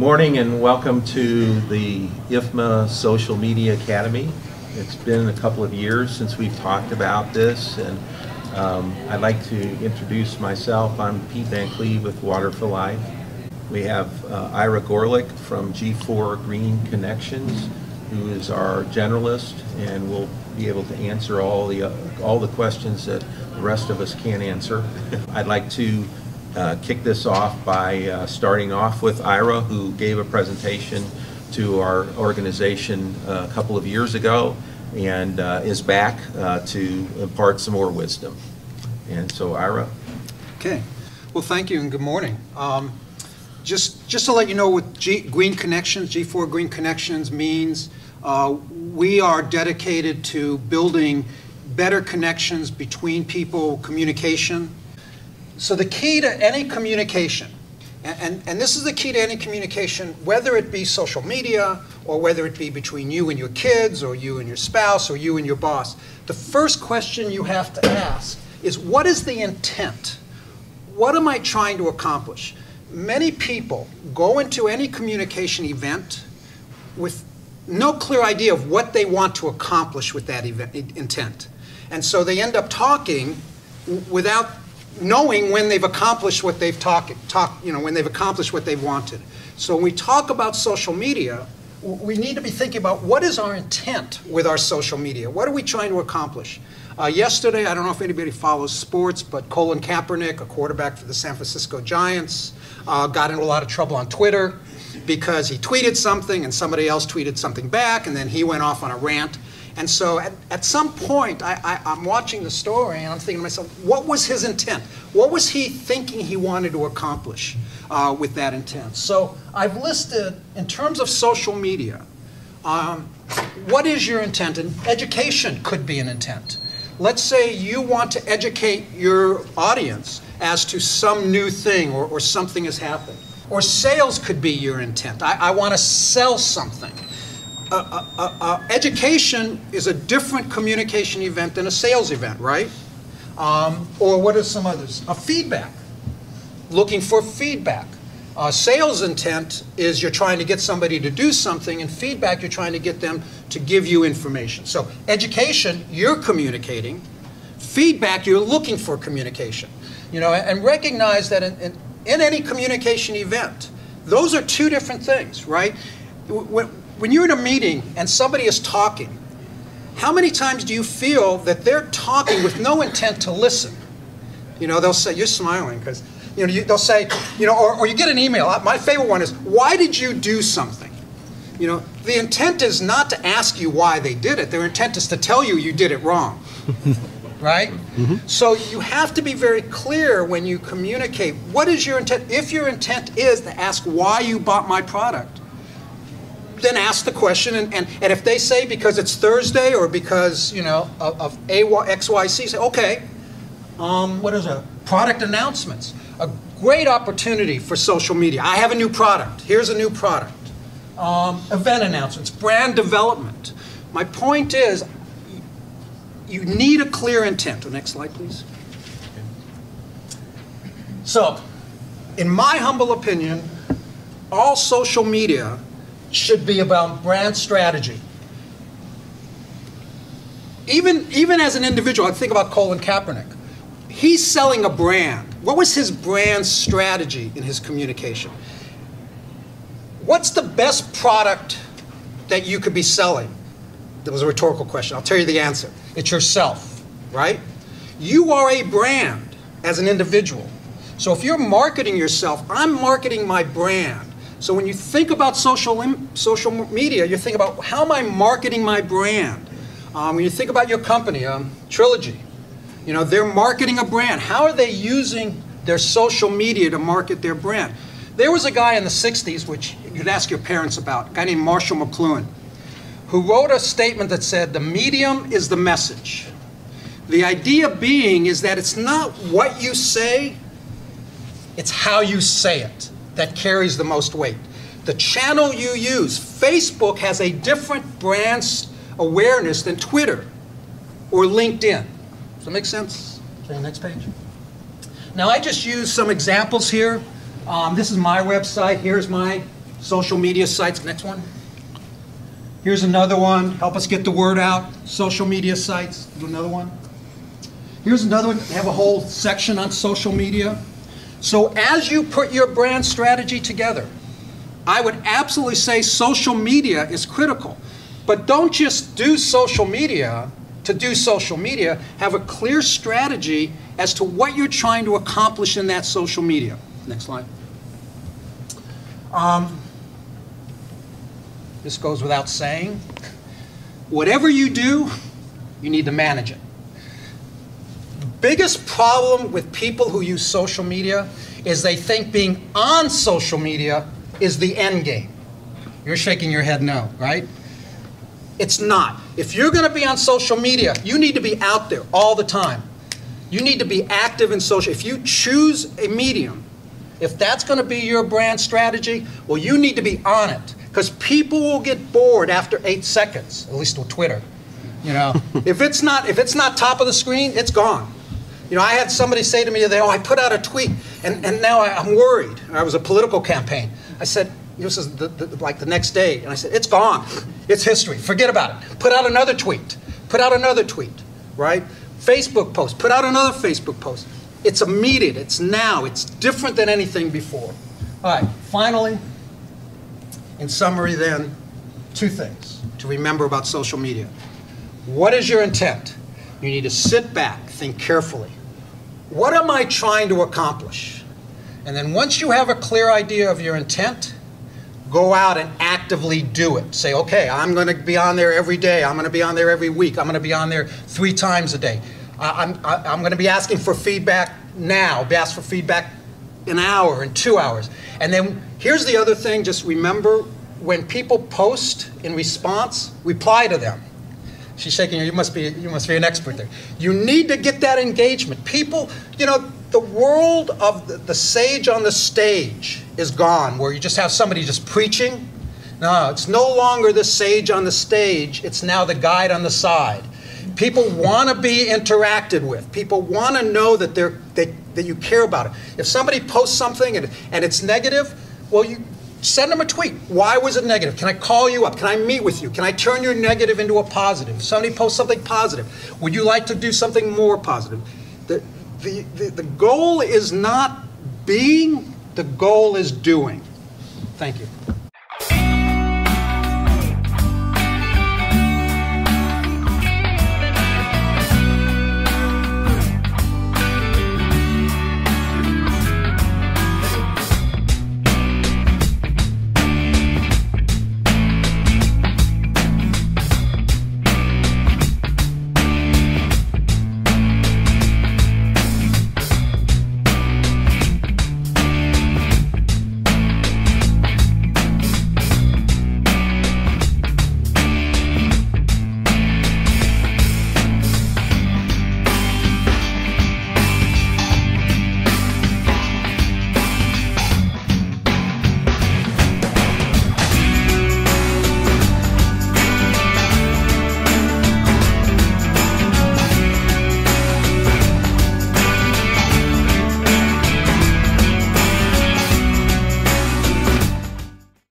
morning and welcome to the IFMA Social Media Academy. It's been a couple of years since we've talked about this, and I'd like to introduce myself. I'm Pete Van Cleve with Water for Life. We have Ira Gorlick from G4 Green Connections, who is our generalist, and will be able to answer all the questions that the rest of us can't answer. I'd like to kick this off by starting off with Ira, who gave a presentation to our organization a couple of years ago and is back to impart some more wisdom. And so, Ira. Okay. Well, thank you and good morning. Just to let you know what Green Connections, G4 Green Connections means, we are dedicated to building better connections between people, communication. So the key to any communication, and this is the key to any communication, whether it be social media or whether it be between you and your kids or you and your spouse or you and your boss, the first question you have to ask is, what is the intent? What am I trying to accomplish? Many people go into any communication event with no clear idea of what they want to accomplish with that intent. And so they end up talking without knowing when they've accomplished what they've when they've accomplished what they've wanted. So when we talk about social media, we need to be thinking about what is our intent with our social media? What are we trying to accomplish? Yesterday, I don't know if anybody follows sports, but Colin Kaepernick, a quarterback for the San Francisco Giants, got into a lot of trouble on Twitter because he tweeted something and somebody else tweeted something back, and then he went off on a rant. And so at some point, I'm watching the story and I'm thinking to myself, what was his intent? What was he thinking he wanted to accomplish with that intent? So I've listed, in terms of social media, what is your intent? And education could be an intent. Let's say you want to educate your audience as to some new thing or something has happened. Or sales could be your intent. I want to sell something. Education is a different communication event than a sales event, right? Or what are some others? Feedback, looking for feedback. Sales intent is you're trying to get somebody to do something, and feedback, you're trying to get them to give you information. So education, you're communicating. Feedback, you're looking for communication. And recognize that in any communication event, those are two different things, right? When you're in a meeting and somebody is talking, how many times do you feel that they're talking with no intent to listen? They'll say, you're smiling because, they'll say, or you get an email. My favorite one is, why did you do something? The intent is not to ask you why they did it. Their intent is to tell you you did it wrong, right? Mm-hmm. So you have to be very clear when you communicate. What is your intent? If your intent is to ask why you bought my product, then ask the question, and if they say because it's Thursday or because of XYZ, say okay. What is it? Product announcements. A great opportunity for social media. I have a new product. Here's a new product. Event announcements. Brand development. My point is, you need a clear intent. The next slide, please. So, in my humble opinion, all social media should be about brand strategy. Even as an individual, I think about Colin Kaepernick. He's selling a brand. What was his brand strategy in his communication? What's the best product that you could be selling? That was a rhetorical question. I'll tell you the answer. It's yourself, right? You are a brand as an individual. So if you're marketing yourself, I'm marketing my brand. So when you think about social media, you think about, how am I marketing my brand? When you think about your company, Trilogy, they're marketing a brand. How are they using their social media to market their brand? There was a guy in the 60s, which you'd ask your parents about, a guy named Marshall McLuhan, who wrote a statement that said, the medium is the message. The idea being is that it's not what you say, it's how you say it that carries the most weight. The channel you use. Facebook has a different brand awareness than Twitter or LinkedIn. Does that make sense? Okay, next page. Now I just used some examples here. This is my website. Here's my social media sites. Next one. Here's another one. Help us get the word out. Social media sites. Do another one. Here's another one. They have a whole section on social media. So as you put your brand strategy together, I would absolutely say social media is critical. But don't just do social media to do social media. Have a clear strategy as to what you're trying to accomplish in that social media. Next slide. This goes without saying. Whatever you do, you need to manage it. The biggest problem with people who use social media is they think being on social media is the end game. You're shaking your head no, right? It's not. If you're going to be on social media, you need to be out there all the time. You need to be active in social. If you choose a medium, if that's going to be your brand strategy, well, you need to be on it. Because people will get bored after 8 seconds, at least with Twitter. You know, if it's not top of the screen, it's gone. You know, I had somebody say to me today, "Oh, I put out a tweet, and now I'm worried." I was a political campaign. I said, this is like the next day, and I said, "It's gone. It's history. Forget about it. Put out another tweet. Put out another tweet, right? Facebook post. Put out another Facebook post. It's immediate. It's now. It's different than anything before." All right. Finally, in summary, then, 2 things to remember about social media. What is your intent? You need to sit back, think carefully. What am I trying to accomplish? And then once you have a clear idea of your intent, go out and actively do it. Say, okay, I'm going to be on there every day. I'm going to be on there every week. I'm going to be on there 3 times a day. I'm going to be asking for feedback now. Be asked for feedback an hour and 2 hours. And then here's the other thing. Just remember, when people post in response, reply to them. She's shaking her. You must be an expert there. You need to get that engagement. People, you know, the world of the sage on the stage is gone, where you just have somebody just preaching. No, it's no longer the sage on the stage. It's now the guide on the side. People want to be interacted with. People want to know that that you care about it. If somebody posts something and it's negative, well, you send them a tweet. Why was it negative? Can I call you up? Can I meet with you? Can I turn your negative into a positive? If somebody posts something positive, would you like to do something more positive? The goal is not being, the goal is doing. Thank you.